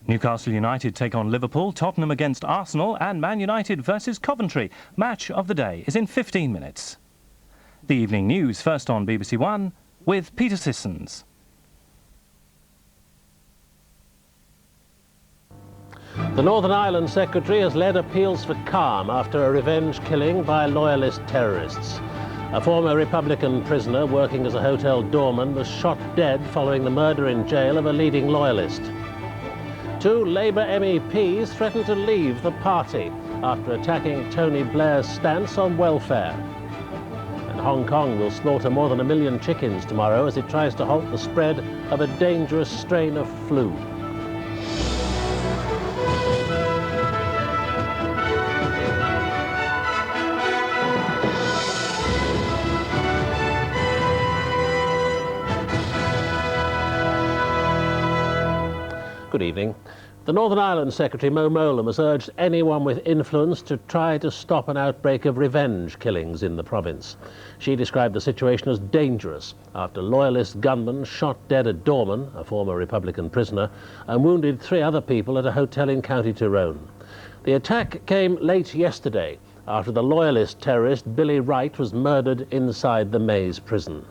Newcastle United take on Liverpool, Tottenham against Arsenal and Man United versus Coventry. Match of the day is in 15 minutes. The evening news first on BBC One with Peter Sissons. The Northern Ireland Secretary has led appeals for calm after a revenge killing by loyalist terrorists. A former Republican prisoner working as a hotel doorman was shot dead following the murder in jail of a leading loyalist. 2 Labour MEPs threaten to leave the party after attacking Tony Blair's stance on welfare. And Hong Kong will slaughter more than 1 million chickens tomorrow as it tries to halt the spread of a dangerous strain of flu. Good evening. The Northern Ireland Secretary Mo Mowlam has urged anyone with influence to try to stop an outbreak of revenge killings in the province. She described the situation as dangerous after loyalist gunmen shot dead a doorman, a former Republican prisoner, and wounded 3 other people at a hotel in County Tyrone. The attack came late yesterday after the loyalist terrorist Billy Wright was murdered inside the Maze prison.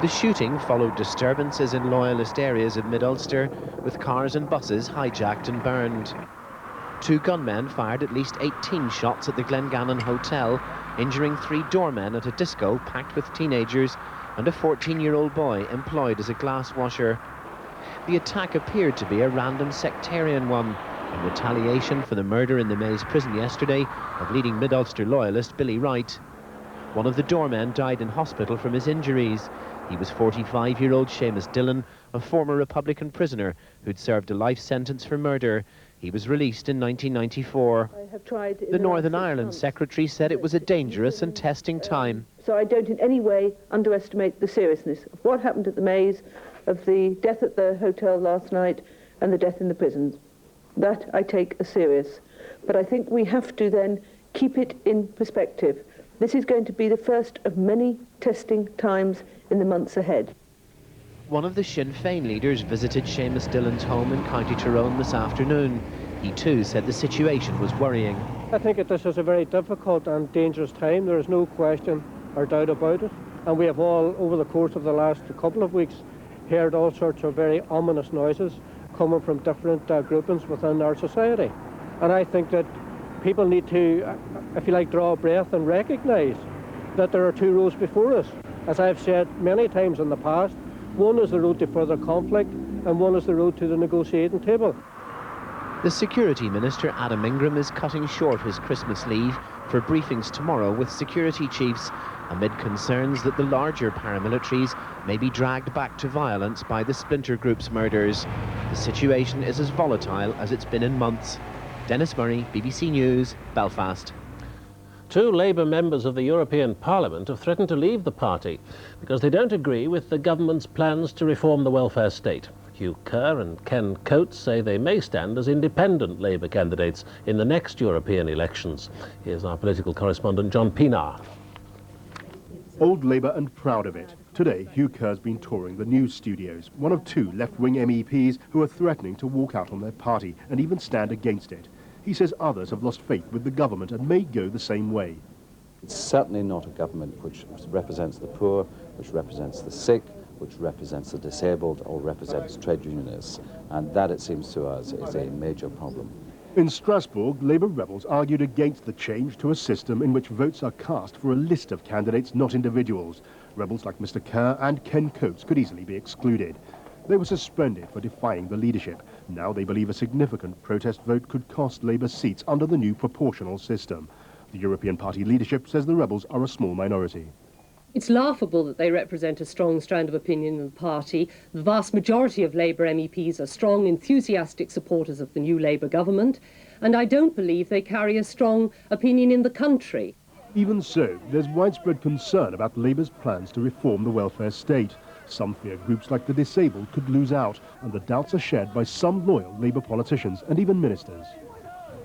The shooting followed disturbances in loyalist areas in Mid-Ulster, with cars and buses hijacked and burned. 2 gunmen fired at least 18 shots at the Glengannon Hotel, injuring 3 doormen at a disco packed with teenagers and a 14-year-old boy employed as a glass washer. The attack appeared to be a random sectarian one, in retaliation for the murder in the Maze prison yesterday of leading Mid-Ulster loyalist Billy Wright. One of the doormen died in hospital from his injuries. He was 45-year-old Seamus Dillon, a former Republican prisoner who'd served a life sentence for murder. He was released in 1994. The Northern Ireland Secretary said it was a dangerous and testing time. So I don't in any way underestimate the seriousness of what happened at the Maze, of the death at the hotel last night and the death in the prisons. That I take as serious. But I think we have to then keep it in perspective. This is going to be the first of many testing times in the months ahead. One of the Sinn Féin leaders visited Seamus Dillon's home in County Tyrone this afternoon. He too said the situation was worrying. I think that this is a very difficult and dangerous time. There is no question or doubt about it. And we have all, over the course of the last couple of weeks, heard all sorts of very ominous noises coming from different groupings within our society. And I think that people need to, if you like, draw a breath and recognise that there are 2 roads before us. As I've said many times in the past, one is the road to further conflict and one is the road to the negotiating table. The Security Minister, Adam Ingram, is cutting short his Christmas leave for briefings tomorrow with security chiefs, amid concerns that the larger paramilitaries may be dragged back to violence by the splinter group's murders. The situation is as volatile as it's been in months. Dennis Murray, BBC News, Belfast. 2 Labour members of the European Parliament have threatened to leave the party because they don't agree with the government's plans to reform the welfare state. Hugh Kerr and Ken Coates say they may stand as independent Labour candidates in the next European elections. Here's our political correspondent John Pinar. Old Labour and proud of it. Today, Hugh Kerr's been touring the news studios, one of 2 left-wing MEPs who are threatening to walk out on their party and even stand against it. He says others have lost faith with the government and may go the same way. It's certainly not a government which represents the poor, which represents the sick, which represents the disabled or represents trade unionists. And that, it seems to us, is a major problem. In Strasbourg, Labour rebels argued against the change to a system in which votes are cast for a list of candidates, not individuals. Rebels like Mr. Kerr and Ken Coates could easily be excluded. They were suspended for defying the leadership. Now they believe a significant protest vote could cost Labour seats under the new proportional system. The European Party leadership says the rebels are a small minority. It's laughable that they represent a strong strand of opinion in the party. The vast majority of Labour MEPs are strong, enthusiastic supporters of the new Labour government, and I don't believe they carry a strong opinion in the country. Even so, there's widespread concern about Labour's plans to reform the welfare state. Some fear groups like the disabled could lose out, and the doubts are shared by some loyal Labour politicians and even ministers.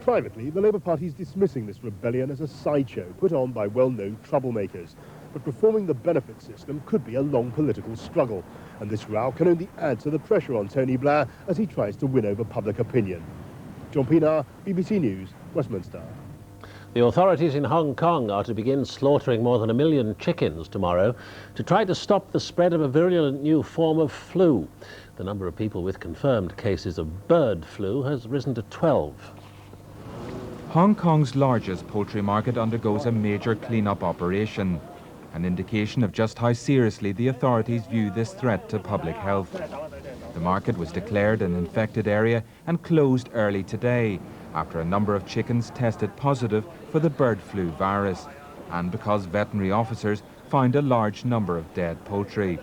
Privately, the Labour Party is dismissing this rebellion as a sideshow put on by well-known troublemakers. but reforming the benefit system could be a long political struggle. And this row can only add to the pressure on Tony Blair as he tries to win over public opinion. John Pienaar, BBC News, Westminster. The authorities in Hong Kong are to begin slaughtering more than 1 million chickens tomorrow to try to stop the spread of a virulent new form of flu. The number of people with confirmed cases of bird flu has risen to 12. Hong Kong's largest poultry market undergoes a major clean-up operation, an indication of just how seriously the authorities view this threat to public health. The market was declared an infected area and closed early today after a number of chickens tested positive for the bird flu virus, and because veterinary officers found a large number of dead poultry.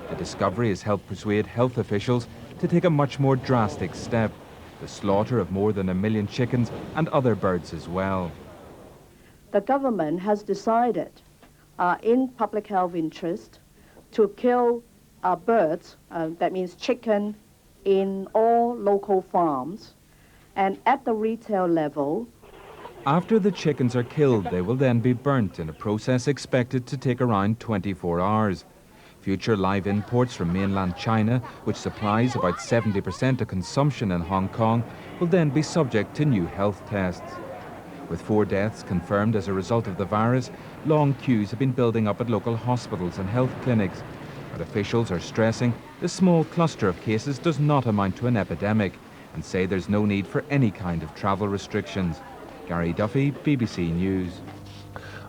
The discovery has helped persuade health officials to take a much more drastic step, the slaughter of more than 1 million chickens and other birds as well. The government has decided, in public health interest, to kill birds, that means chicken, in all local farms, and at the retail level. After the chickens are killed, they will then be burnt in a process expected to take around 24 hours. Future live imports from mainland China, which supplies about 70% of consumption in Hong Kong, will then be subject to new health tests. With 4 deaths confirmed as a result of the virus, long queues have been building up at local hospitals and health clinics. But officials are stressing the small cluster of cases does not amount to an epidemic and say there's no need for any kind of travel restrictions. Gary Duffy, BBC News.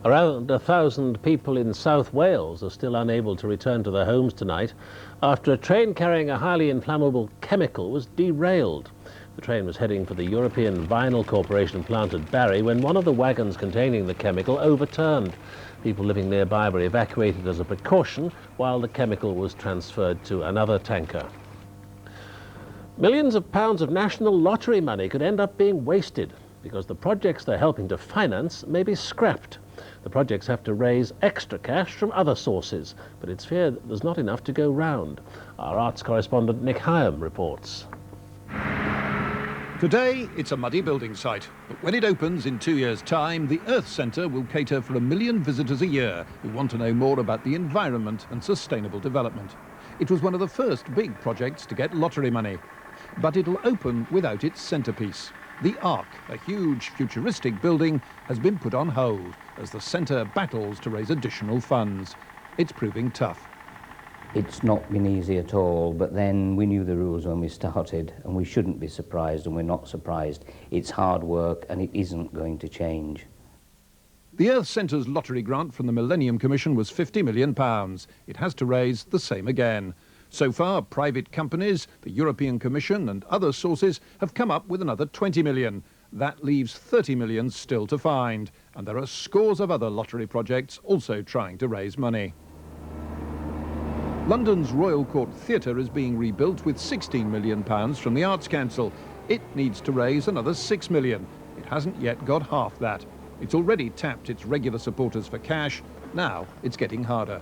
Around 1,000 people in South Wales are still unable to return to their homes tonight after a train carrying a highly inflammable chemical was derailed. The train was heading for the European Vinyl Corporation plant at Barry when one of the wagons containing the chemical overturned. People living nearby were evacuated as a precaution while the chemical was transferred to another tanker. Millions of pounds of national lottery money could end up being wasted because the projects they're helping to finance may be scrapped. The projects have to raise extra cash from other sources, but it's feared that there's not enough to go round. Our arts correspondent Nick Hyam reports. Today, it's a muddy building site, but when it opens in 2 years' time, the Earth Centre will cater for 1 million visitors a year who want to know more about the environment and sustainable development. It was one of the first big projects to get lottery money, but it'll open without its centrepiece. The Ark, a huge futuristic building, has been put on hold as the centre battles to raise additional funds. It's proving tough. It's not been easy at all, but then we knew the rules when we started, and we shouldn't be surprised, and we're not surprised. It's hard work, and it isn't going to change. The Earth Centre's lottery grant from the Millennium Commission was £50 million. It has to raise the same again. So far, private companies, the European Commission and other sources have come up with another 20 million. That leaves 30 million still to find, and there are scores of other lottery projects also trying to raise money. London's Royal Court Theatre is being rebuilt with £16 million from the Arts Council. It needs to raise another 6 million. It hasn't yet got half that. It's already tapped its regular supporters for cash. Now it's getting harder.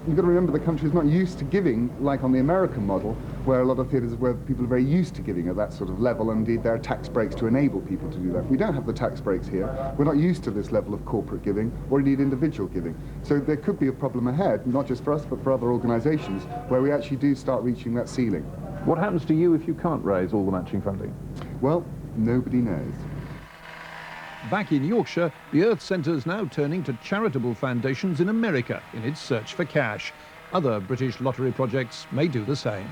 You've got to remember the country is not used to giving like on the American model, where a lot of theatres where people are very used to giving at that sort of level, and indeed there are tax breaks to enable people to do that. We don't have the tax breaks here. We're not used to this level of corporate giving or indeed individual giving. So there could be a problem ahead, not just for us but for other organisations, where we actually do start reaching that ceiling. What happens to you if you can't raise all the matching funding? Well, nobody knows. Back in Yorkshire, the Earth Centre is now turning to charitable foundations in America in its search for cash. Other British lottery projects may do the same.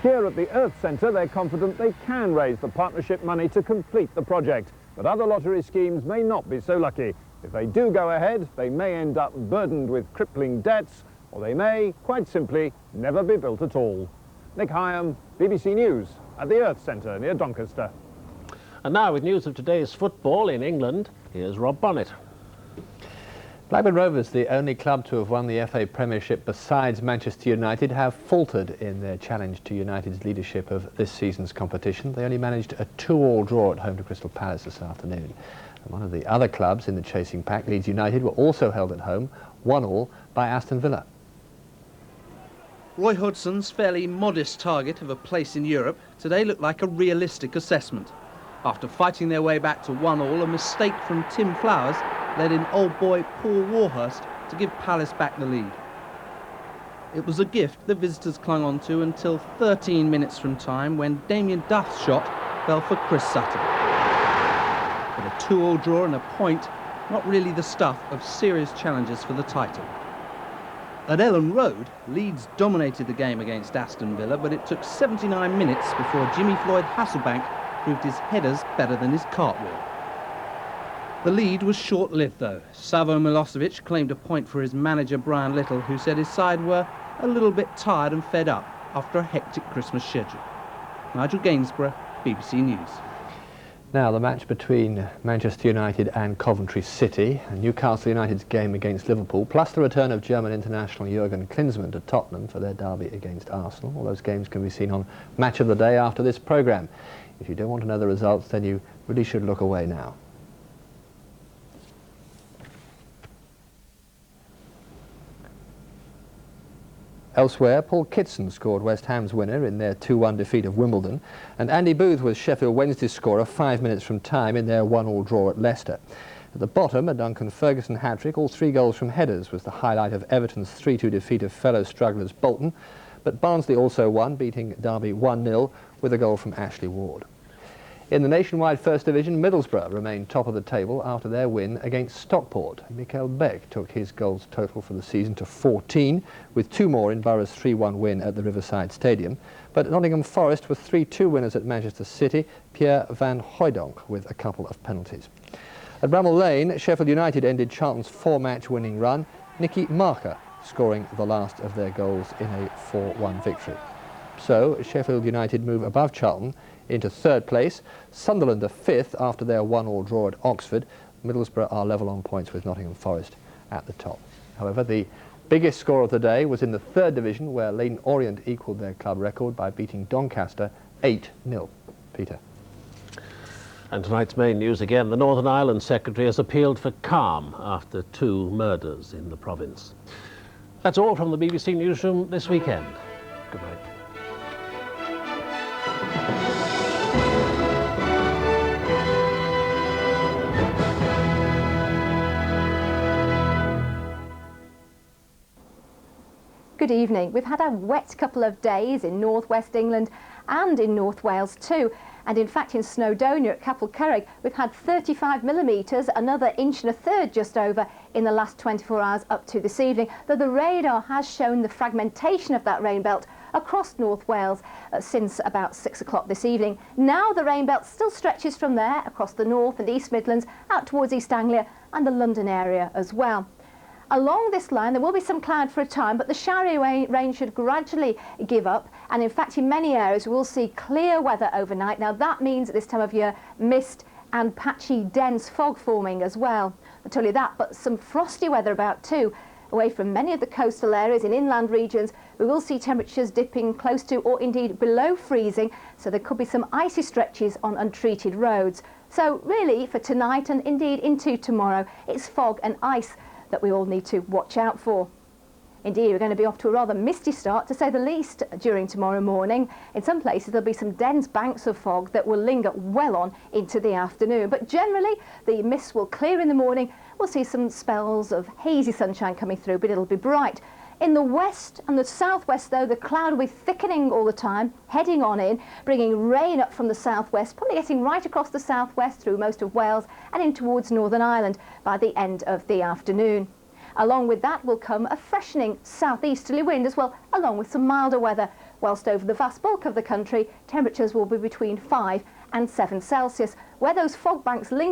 Here at the Earth Centre, they're confident they can raise the partnership money to complete the project. But other lottery schemes may not be so lucky. If they do go ahead, they may end up burdened with crippling debts, or they may, quite simply, never be built at all. Nick Hyam, BBC News, at the Earth Centre near Doncaster. And now, with news of today's football in England, here's Rob Bonnet. Blackburn Rovers, the only club to have won the FA Premiership besides Manchester United, have faltered in their challenge to United's leadership of this season's competition. They only managed a 2-2 draw at home to Crystal Palace this afternoon. And one of the other clubs in the chasing pack, Leeds United, were also held at home, 1-1 by Aston Villa. Roy Hodgson's fairly modest target of a place in Europe today looked like a realistic assessment. After fighting their way back to 1-1, a mistake from Tim Flowers led in old boy Paul Warhurst to give Palace back the lead. It was a gift the visitors clung on to until 13 minutes from time when Damien Duff's shot fell for Chris Sutton. But a 2-2 draw and a point, not really the stuff of serious challenges for the title. At Ellen Road, Leeds dominated the game against Aston Villa, but it took 79 minutes before Jimmy Floyd Hasselbank proved his headers better than his cartwheel. The lead was short-lived though. Savo Milosevic claimed a point for his manager Brian Little, who said his side were a little bit tired and fed up after a hectic Christmas schedule. Nigel Gainsborough, BBC News. Now, the match between Manchester United and Coventry City, and Newcastle United's game against Liverpool, plus the return of German international Jurgen Klinsmann to Tottenham for their derby against Arsenal. All those games can be seen on Match of the Day after this programme. If you don't want to know the results, then you really should look away now. Elsewhere, Paul Kitson scored West Ham's winner in their 2-1 defeat of Wimbledon, and Andy Booth was Sheffield Wednesday's scorer 5 minutes from time in their 1-1 draw at Leicester. At the bottom, a Duncan Ferguson hat-trick, all 3 goals from headers, was the highlight of Everton's 3-2 defeat of fellow strugglers Bolton, but Barnsley also won, beating Derby 1-0 with a goal from Ashley Ward. In the nationwide First Division, Middlesbrough remained top of the table after their win against Stockport. Mikael Beck took his goals total for the season to 14, with 2 more in Borough's 3-1 win at the Riverside Stadium. But Nottingham Forest were 3-2 winners at Manchester City, Pierre van Hooijdonk with a couple of penalties. At Bramall Lane, Sheffield United ended Charlton's 4-match winning run, Nicky Marker scoring the last of their goals in a 4-1 victory. So Sheffield United move above Charlton into 3rd place, Sunderland are 5th after their 1-1 draw at Oxford. Middlesbrough are level on points with Nottingham Forest at the top. However, the biggest score of the day was in the 3rd Division, where Leyton Orient equalled their club record by beating Doncaster 8-0. Peter. And tonight's main news again, the Northern Ireland Secretary has appealed for calm after 2 murders in the province. That's all from the BBC Newsroom this weekend. Good night. Good evening. We've had a wet couple of days in northwest England and in North Wales too. And in fact in Snowdonia at Capel Curragh we've had 35 millimetres, another 1.33 inches just over in the last 24 hours up to this evening, though the radar has shown the fragmentation of that rain belt across North Wales since about 6 o'clock this evening. Now the rain belt still stretches from there across the North and East Midlands out towards East Anglia and the London area as well. Along this line there will be some cloud for a time, but the showery rain should gradually give up, and in fact in many areas we will see clear weather overnight. Now that means at this time of year mist and patchy dense fog forming as well. Not only that, but some frosty weather about too. Away from many of the coastal areas in inland regions we will see temperatures dipping close to or indeed below freezing, so there could be some icy stretches on untreated roads. So really for tonight and indeed into tomorrow it's fog and ice that we all need to watch out for. Indeed, we're going to be off to a rather misty start, to say the least, during tomorrow morning. In some places there'll be some dense banks of fog that will linger well on into the afternoon, but generally the mists will clear in the morning. We'll see some spells of hazy sunshine coming through, but it'll be bright. In the west and the southwest though, the cloud will be thickening all the time, heading on in, bringing rain up from the southwest, probably getting right across the southwest through most of Wales and in towards Northern Ireland by the end of the afternoon. Along with that will come a freshening southeasterly wind as well, along with some milder weather, whilst over the vast bulk of the country temperatures will be between 5 and 7 Celsius, where those fog banks linger.